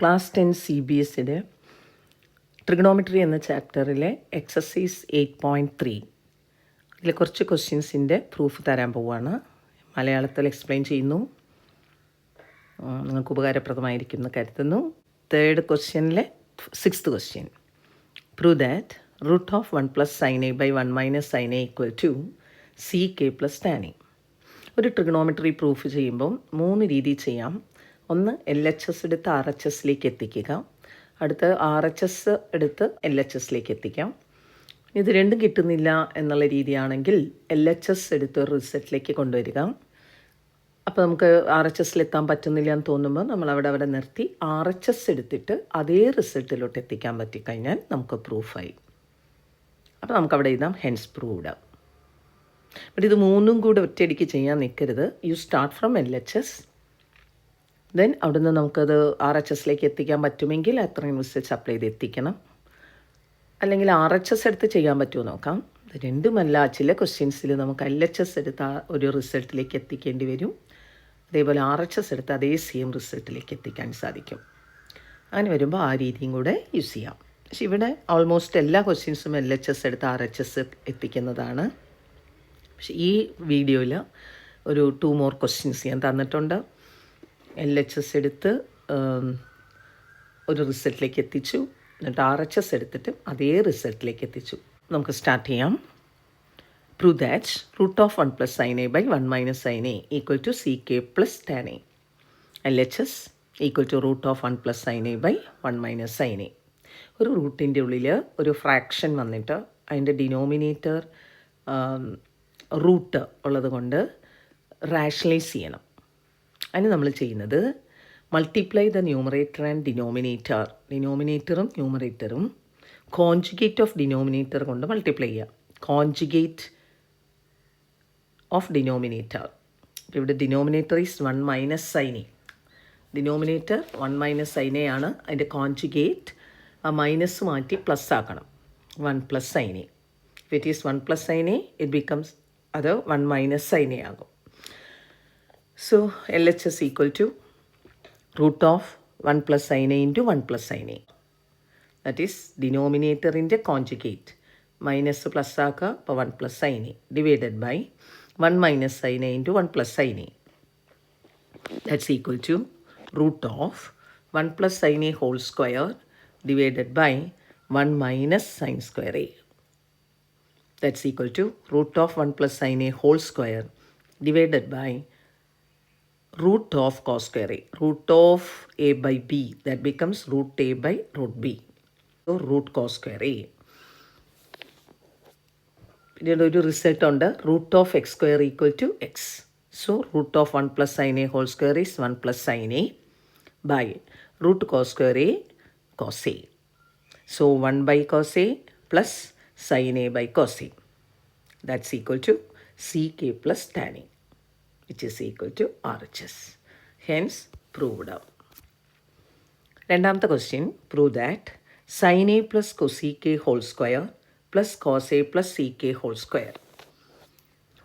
Class 10 CBSEയുടെ trigonometry എന്ന ചാപ്റ്ററിലെ exercise 8.3 ഇതിൽ കുറച്ച് ക്വസ്റ്റ്യൻസിൻ്റെ പ്രൂഫ് തരാൻ പോവുകയാണ്. മലയാളത്തിൽ എക്സ്പ്ലെയിൻ ചെയ്യുന്നു. നിങ്ങൾക്ക് ഉപകാരപ്രദമായിരിക്കും എന്ന് കരുതുന്നു. തേർഡ് ക്വസ്റ്റ്യനിലെ 6th question, prove that root of 1 + sin a / 1 - sin a = CK + tan a. ഒരു ട്രിഗണോമെട്രി പ്രൂഫ് ചെയ്യുമ്പോൾ 3 രീതിയിൽ ചെയ്യാം. ഒന്ന്, LHS എടുത്ത് RHSലേക്ക് എത്തിക്കുക. അടുത്ത് RHS എടുത്ത് LHSലേക്ക് എത്തിക്കാം. ഇത് രണ്ടും കിട്ടുന്നില്ല എന്നുള്ള രീതിയാണെങ്കിൽ LHS എടുത്ത് റിസൾട്ടിലേക്ക് കൊണ്ടുവരിക. അപ്പോൾ നമുക്ക് RHSൽ എത്താൻ പറ്റുന്നില്ല എന്ന് തോന്നുമ്പോൾ നമ്മൾ അവിടെ നിർത്തി RHS എടുത്തിട്ട് അതേ റിസൾട്ടിലോട്ട് എത്തിക്കാൻ പറ്റിക്കഴിഞ്ഞാൽ നമുക്ക് പ്രൂഫായി. അപ്പോൾ നമുക്കവിടെ എഴുതാം ഹെൻസ് പ്രൂവ്ഡ്. ബട്ട് ഇത് മൂന്നും കൂടെ ഒറ്റയടിക്ക് ചെയ്യാൻ നിൽക്കരുത്. You start from LHS, then അവിടുന്ന് നമുക്കത് RHSലേക്ക് എത്തിക്കാൻ പറ്റുമെങ്കിൽ അത്രയും റിസൾട്ട്സ് അപ്ലൈ ചെയ്ത് എത്തിക്കണം. അല്ലെങ്കിൽ RHS എടുത്ത് ചെയ്യാൻ പറ്റുമോ നോക്കാം. ഇത് രണ്ടുമല്ല, ചില ക്വസ്റ്റ്യൻസിൽ നമുക്ക് LHS എടുത്ത് ഒരു റിസൾട്ടിലേക്ക് എത്തിക്കേണ്ടി വരും. അതേപോലെ RHS എടുത്ത് അതേ സെയിം റിസൾട്ടിലേക്ക് എത്തിക്കാൻ സാധിക്കും. അങ്ങനെ വരുമ്പോൾ ആ രീതിയും കൂടെ യൂസ് ചെയ്യാം. പക്ഷെ ഇവിടെ ഓൾമോസ്റ്റ് എല്ലാ ക്വസ്റ്റ്യൻസും LHS എടുത്ത് RHS എത്തിക്കുന്നതാണ്. പക്ഷെ ഈ വീഡിയോയിൽ ഒരു 2 more ക്വസ്റ്റ്യൻസ് ഞാൻ തന്നിട്ടുണ്ട്. LHS എടുത്ത് ഒരു റിസൾട്ടിലേക്ക് എത്തിച്ചു, എന്നിട്ട് RHS എടുത്തിട്ട് അതേ റിസൾട്ടിലേക്ക് എത്തിച്ചു. നമുക്ക് സ്റ്റാർട്ട് ചെയ്യാം. Prove that root of 1 + sin a / 1 - sin a = CK + tan a. LHS = root of 1 + sin a / 1 - sin a. ഒരു റൂട്ടിൻ്റെ ഉള്ളിൽ ഒരു ഫ്രാക്ഷൻ വന്നിട്ട് അതിൻ്റെ ഡിനോമിനേറ്റർ റൂട്ട് ഉള്ളത് കൊണ്ട് റാഷണലൈസ് ചെയ്യണം. അതിന് നമ്മൾ ചെയ്യുന്നത് multiply the numerator and denominator. ഡിനോമിനേറ്ററും ന്യൂമറേറ്ററും കോൺജുഗേറ്റ് ഓഫ് ഡിനോമിനേറ്റർ കൊണ്ട് മൾട്ടിപ്ലൈ ചെയ്യുക. Conjugate of denominator. ഇവിടെ denominator is 1 - sin a. Denominator 1 - sin a ആണ്. അതിൻ്റെ കോൺജുഗേറ്റ് ആ മൈനസ് മാറ്റി പ്ലസ് ആക്കണം. 1 + sin a. If it is 1 + sin a, it becomes അത് 1 - sin a ആകും. So LHS = root of 1 + sin a into 1 + sin a. That is denominatorൻ്റെ conjugate. Minus plus ആക്കുക. അപ്പോൾ 1 + sin a divided by 1 - sin a into 1 + sin a. That's equal to root of 1 + sin a whole square divided by 1 - sin square a. That's equal to root of 1 + sin a whole square divided by root of cos square a. Root of a by b, that becomes root a by root b. So root cos square a. പിന്നീട് ഒരു result ഉണ്ട്, root of x square = x. So root of 1 + sin a whole square is 1 + sin a by root cos square a cos a. So 1 by cos a plus sin a by cos a. That's equal to CK + tan a, which is equal to RHS. Hence proved. രണ്ടാമത്തെ question, prove that sin a + cosec a whole square plus cos a + sec a whole square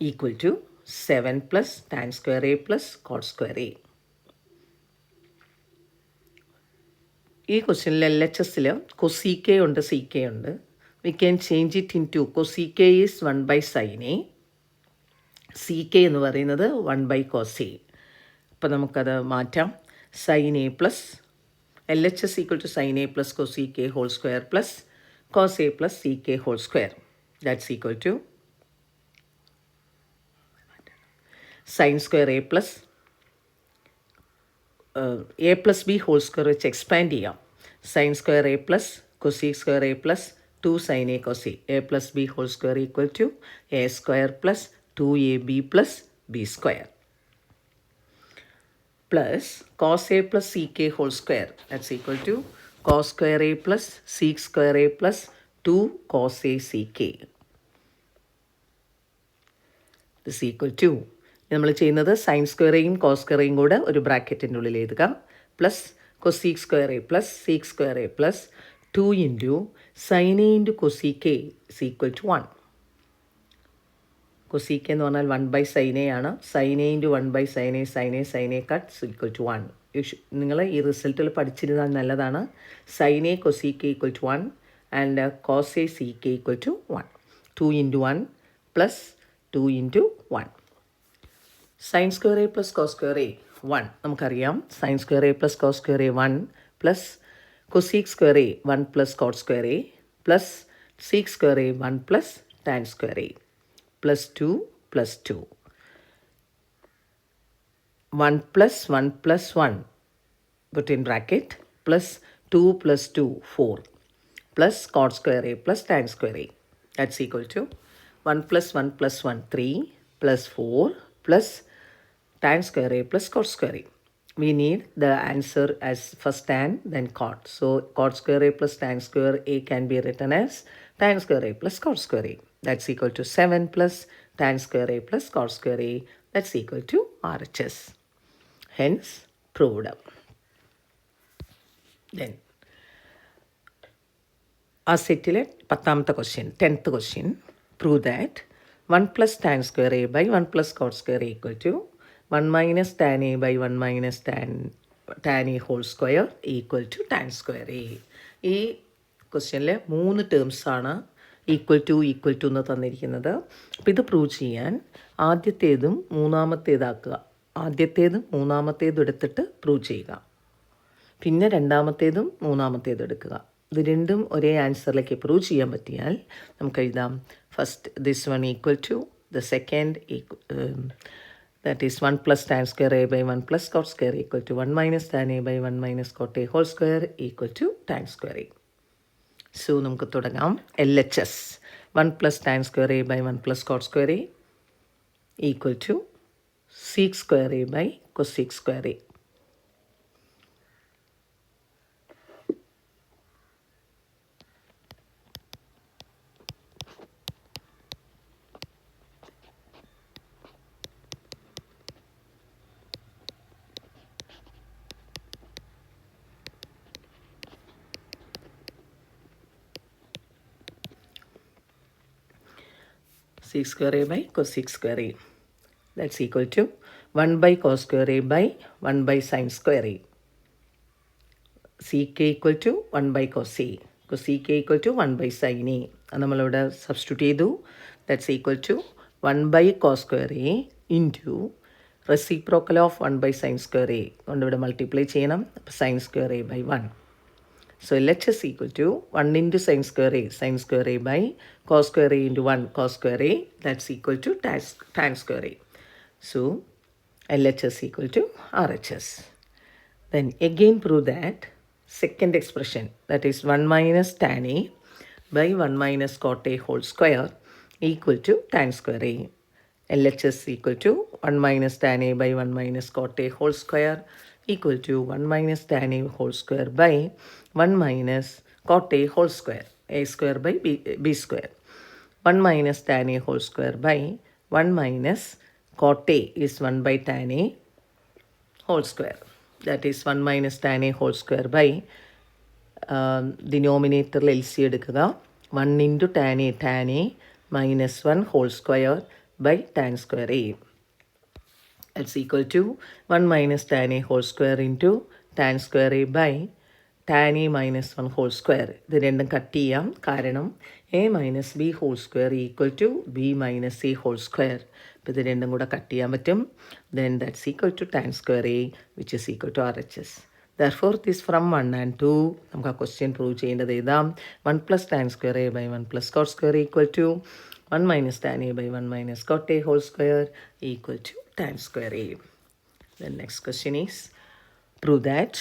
= 7 + tan square a + cot square a. ഈ ക്വസ്റ്റ്യനിൽ LHSൽ cosec a ഉണ്ട്, sec a ഉണ്ട്. We can change it into cosec a is 1 by sin a, CK എന്ന് പറയുന്നത് 1 by cos a. അപ്പോൾ നമുക്കത് മാറ്റാം. sin a plus LHS = sin a plus cosec a whole square plus cos a plus sec a whole square. That's equal to sin square a plus a plus b whole square വെച്ച് expand ചെയ്യാം. sin square a plus cosec square a plus 2 sin a cos a. a plus b whole square = a square plus 2ab plus b square plus cos a plus sec a whole square. That's equal to cos square a plus sec square a plus 2 cos a sec a. This equal to, നമ്മൾ ചെയ്യുന്നത് sign സ്ക്വയറേയും cos സ്ക്വയറേയും കൂടെ ഒരു ബ്രാക്കറ്റിൻ്റെ ഉള്ളിൽ എഴുതുക. Plus cosec square A plus seek square A plus 2 into sine A into cosec A = 1. Cosec എന്ന് പറഞ്ഞാൽ 1 by sin a ആണ്. sin a into 1 by sin a, sin a, sin a cut = 1. നിങ്ങൾ ഈ റിസൾട്ടിൽ പഠിച്ചിരുന്നാൽ നല്ലതാണ്. Sine A cosec equal to 1 and cos A sec equal to 1. 2 into 1 plus 2 into 1. Sine square A plus cos square A 1 നമുക്കറിയാം. Sine square A plus cos square A 1 plus cosec square A 1 plus cot square A plus sec square A 1 plus tan square A plus 2 plus 2. 1 plus 1 put in bracket plus 2 plus 2 4 plus cot square a plus tan square a, that's equal to 1 plus 1 plus 1 3 plus 4 plus tan square a plus cot square a. We need the answer as first tan then cot. So cot square a plus tan square a can be written as tan square a plus cot square a. That's equal to 7 plus tan square a plus cot square a. That's equal to RHS. Hence proved. Then ആ സെറ്റിലെ 10th question, 10th question, prove that 1 plus tan square a by 1 plus cot square a equal to 1 minus tan a by 1 minus tan a whole square equal to tan square a. ഈ ക്വസ്റ്റ്യനിലെ 3 ടേംസാണ് equal to എന്ന് തന്നിരിക്കുന്നത്. അപ്പോൾ ഇത് prove ചെയ്യാൻ ആദ്യത്തേതും മൂന്നാമത്തേതും എടുത്തിട്ട് prove ചെയ്യുക. പിന്നെ രണ്ടാമത്തേതും മൂന്നാമത്തേതും എടുക്കുക. ഇത് രണ്ടും ഒരേ ആൻസറിലേക്ക് പ്രൂവ് ചെയ്യാൻ പറ്റിയാൽ നമുക്ക് എഴുതാം. First this one equal to the second that is 1 plus tan square a by 1 plus cot square equal to 1 minus tan a by 1 minus cot a whole square equal to tan square a. So നമുക്ക് തുടങ്ങാം. LHS 1 plus tan square a by 1 plus cot square a equal to sec square a by cosec square a. Sec square a by cosec square a, that's equal to 1 by cos square a by 1 by sin square a. Sec a equal to 1 by cos a, cosec a equal to 1 by sin a. അത് നമ്മളിവിടെ substitute ചെയ്തു. That's equal to 1 by cos square a into reciprocal of 1 by sin square a കൊണ്ട് ഇവിടെ multiply ചെയ്യണം. അപ്പോൾ sin square a by 1. So LHS equal to 1 into sin square a by cos square a into 1 cos square a, that's equal to tan square a. So LHS equal to RHS. Then again prove that second expression, that is 1 minus tan a by 1 minus cot a whole square equal to tan square a. LHS equal to 1 minus tan a by 1 minus cot a whole square equal to 1 minus tan a whole square by 1 minus cot a whole square, a square by b square. 1 minus tan a whole square by 1 minus cot a is 1 by tan a whole square. That is 1 minus tan a whole square by ഡിനോമിനേറ്ററിൽ L C എടുക്കുക. 1 into tan a minus 1 whole square by tan square a. That's equal to 1 minus tan a whole square into tan square a by tan a minus 1 whole square. ഇത് രണ്ടും cut ചെയ്യാം. കാരണം a minus b whole square equal to b minus a whole square. അപ്പോൾ ഇത് രണ്ടും കൂടെ cut ചെയ്യാൻ പറ്റും. Then that's equal to tan square a which is equal to RHS. Therefore this from 1 and 2 നമുക്ക് ആ ക്വസ്റ്റ്യൻ പ്രൂവ് ചെയ്യേണ്ടത് എഴുതാം. 1 plus tan square a by 1 plus cot square equal to 1 minus tan a by 1 minus cot a whole square equal to tan square a. The next question is prove that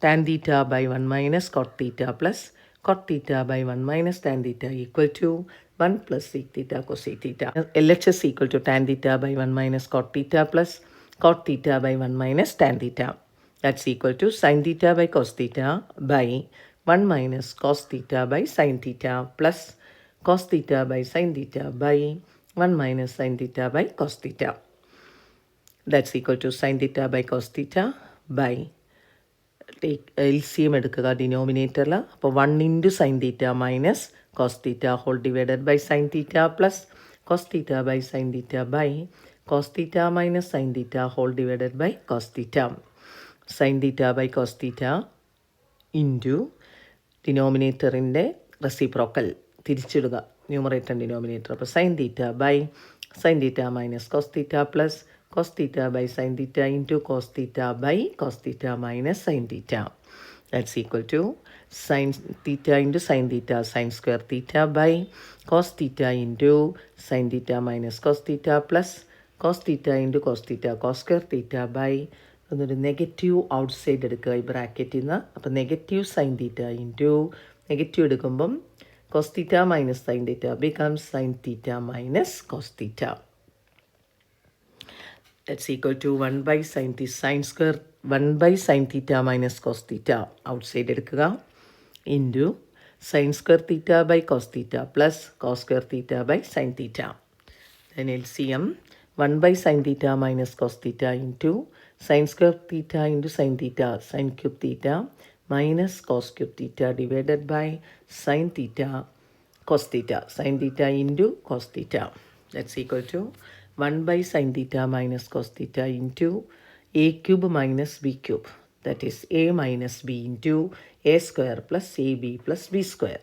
tan theta by 1 minus cot theta plus cot theta by 1 minus tan theta equal to 1 plus sec theta cosec theta. LHS equal to tan theta by 1 minus cot theta plus cot theta by 1 minus tan theta. That's equal to sin theta by cos theta by 1 minus cos theta by sin theta plus cos theta by sin theta by 1 minus sin theta by cos theta. That's equal to sin theta by cos theta by LCM എടുക്കുക ഡിനോമിനേറ്ററിൽ. അപ്പോൾ 1 into sine theta minus cos theta whole divided by sine theta plus cos theta by sine theta by cos theta minus sine theta whole divided by cos theta. Sine theta by cos theta into ഡിനോമിനേറ്ററിൻ്റെ reciprocal തിരിച്ചിടുക, numerator denominator. അപ്പോൾ sine theta by sine theta minus cos theta plus cos theta by sine theta into cos theta by cos theta minus sine theta. That's equal to sign theta into sine theta sine square theta by cos theta into sine theta minus cos theta plus cos theta into cos theta cos square theta by എന്നൊരു negative outside എടുക്കുക ഈ ബ്രാക്കറ്റിൽ നിന്ന്. അപ്പോൾ negative sine theta into negative എടുക്കുമ്പം cos theta minus sine theta becomes sine theta minus cos theta. That's equal to 1 by sine square 1 by sine theta minus cos theta outside എടുക്കുക into sine square theta by cos theta plus cos square theta by sine theta. Then LCM 1 by sine theta minus cos theta into sine square theta into sine theta sine cube theta minus cos cube theta divided by sine theta cos theta sine theta into cos theta. That's equal to 1 by sine theta minus cos theta into a cube minus b cube, that is a minus b into A square plus A B plus B square.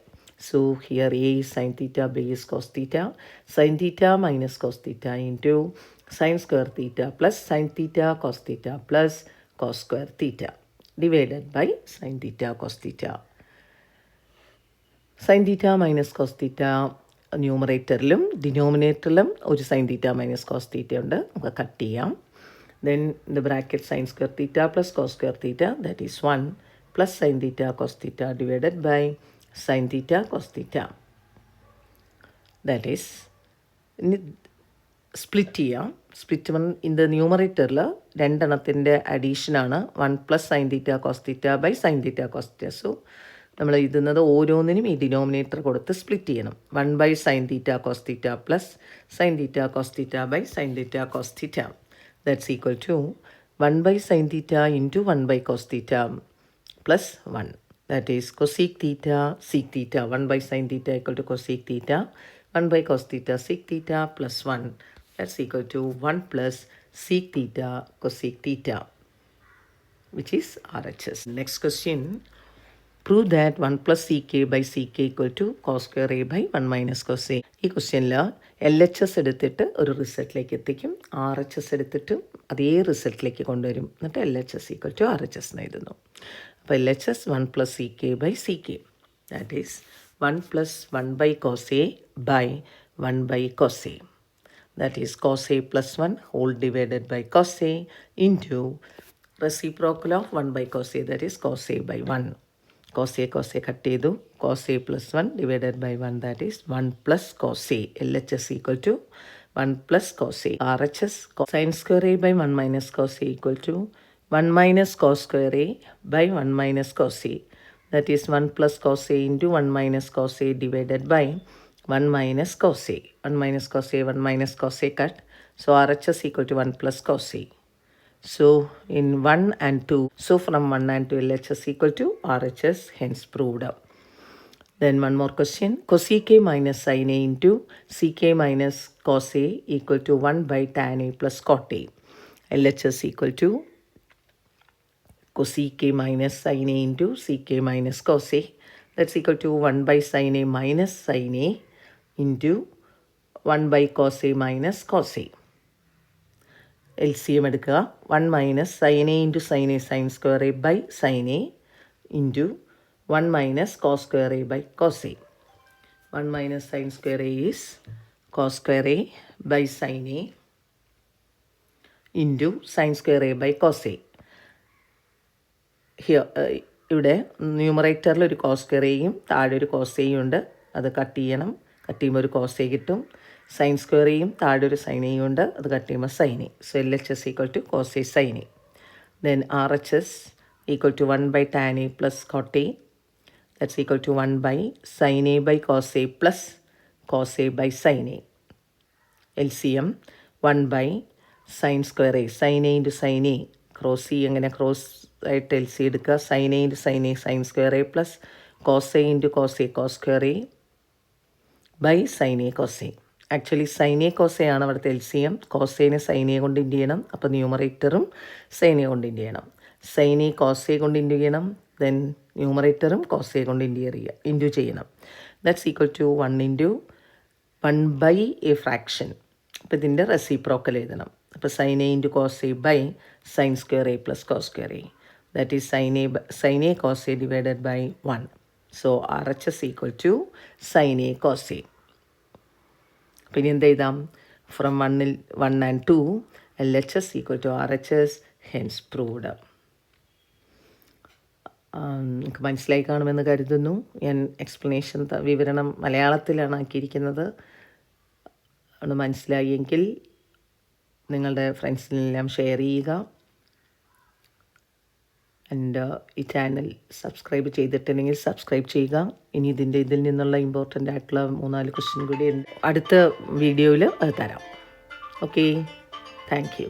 So here A is sin theta, B is cos theta. Sin theta minus cos theta into sin square theta plus sin theta cos theta plus cos square theta divided by sin theta cos theta. Sin theta minus cos theta ന്യൂമറേറ്ററിലും ഡിനോമിനേറ്ററിലും ഒരു sin theta minus cos theta ഉണ്ട്, നമുക്ക് cut ചെയ്യാം. Then in the bracket sin square theta plus cos square theta, that is 1 plus sin theta cos theta divided by sin theta cos theta. That is split ചെയ്യാം. Split one in the ന്യൂമറേറ്ററിൽ രണ്ടെണ്ണത്തിൻ്റെ അഡീഷനാണ് 1 plus sine theta cos theta by sine theta cos theta. So നമ്മൾ എഴുതുന്നത് ഓരോന്നിനും ഈ denominator കൊടുത്ത് split ചെയ്യണം. 1 by sine theta cos theta plus sine theta cos theta by sine theta cos theta. That's equal to 1 by sine theta into 1 by cos theta plus 1. That is cosec theta sec theta. 1 by sin theta equal to cosec theta. 1 by cos theta sec theta plus 1. That's equal to 1 plus sec theta cosec theta, which is RHS. Next question. Prove that 1 plus ck by ck equal to cos square a by 1 minus cos a. ഈ ക്വസ്റ്റ്യനിൽ LHS എടുത്തിട്ട് ഒരു റിസൾട്ടിലേക്ക് എത്തിക്കും, RHS എടുത്തിട്ടും അതേ റിസൾട്ടിലേക്ക് കൊണ്ടുവരും, എന്നിട്ട് LHS equal to RHS എന്ന് എഴുതുന്നു. അപ്പോൾ LHS 1 plus ck by ck, that is 1 plus 1 by cos a by 1 by cos a, that is cos a plus 1 whole divided by cos a into reciprocal of 1 by cos a, that is cos a by 1. cos a cut ചെയ്തു, cos a plus 1 divided by 1, that is 1 plus cos a. LHS equal to 1 plus cos a. RHS sin square a by 1 minus cos a equal to 1 minus cos square a by 1 minus cos a, that is 1 plus cos a into 1 minus cos a divided by 1 minus cos a. 1 minus cos a, 1 minus cos a cut, so RHS equal to 1 plus cos a. So in 1 and 2, so from 1 and 2 LHS equal to RHS, hence proved up. Then one more question. Cosec a minus sin a into sec a minus cos a equal to 1 by tan a plus cot a. LHS equal to cosec a minus sin a into sec a minus cos a. That's equal to 1 by sin a minus sin a into 1 by cos a minus cos a. LCM എടുക്കുക. 1 minus sin a into sin a sin square a by sin a into 1 minus cos square a by cos a. 1 minus sin square a is cos square a by sin a into sin square a by cos a. Here ഇവിടെ ന്യൂമറേറ്ററിൽ ഒരു cos square എയും താഴെ ഒരു cos എയും ഉണ്ട്, അത് cut ചെയ്യണം. കട്ട് ചെയ്യുമ്പോൾ ഒരു കോസ് എ കിട്ടും. സൈൻ സ്ക്വയർ എയും താഴെ ഒരു സൈൻ എയും ഉണ്ട്, അത് കട്ട് ചെയ്യുമ്പോൾ sine A. So LHS equal to cos A sine A. Then RHS equal to 1 by tan A plus cot A, that's equal to 1 by sine A by cos A plus cos A by sine A. LCM 1 by sine square A, sine A into sine A, cross ഇ അങ്ങനെ cross ആയിട്ട് LC എടുക്കുക. Sine A into sine A sine square A plus cos A into cos A cos square A by sine A cos A. Actually sine A cos A ആണ് അവിടുത്തെ LCM. Cos എനെ sine A കൊണ്ട് into ചെയ്യണം, അപ്പോൾ ന്യൂമറേറ്ററും sign A കൊണ്ട് into ചെയ്യണം. Sine A cos A കൊണ്ട് into ചെയ്യണം. ദെൻ ന്യൂമറേറ്ററും കോസ് എ കൊണ്ട് ഇൻറ്റു ചെയ്യണം. That's equal to 1 into 1/a fraction. അപ്പോൾ ഇതിൻ്റെ റെസിപ്രോക്കൽ എഴുതണം. അപ്പോൾ sine A into cos A by sine square A plus cos square A. That is sine A cos A divided by 1. So RHS equal to sine A cos A. പിന്നെ എന്ത് എഴുതാം? From 1 and 2 LHS equal to RHS, hence proved. നിങ്ങൾക്ക് മനസ്സിലായി കാണുമെന്ന് കരുതുന്നു. ഞാൻ explanation വിവരണം മലയാളത്തിലാണ് ആക്കിയിരിക്കുന്നത്. അത് മനസ്സിലായെങ്കിൽ നിങ്ങളുടെ ഫ്രണ്ട്സിനെല്ലാം ഷെയർ ചെയ്യുക. ആൻഡ് ഈ ചാനൽ സബ്സ്ക്രൈബ് ചെയ്തിട്ടുണ്ടെങ്കിൽ സബ്സ്ക്രൈബ് ചെയ്യുക. ഇനി ഇതിൽ നിന്നുള്ള ഇമ്പോർട്ടൻ്റ് ആയിട്ടുള്ള 3-4 ക്വസ്റ്റ്യൻ കൂടി അടുത്ത വീഡിയോയിൽ അത് തരാം. Okay, thank you.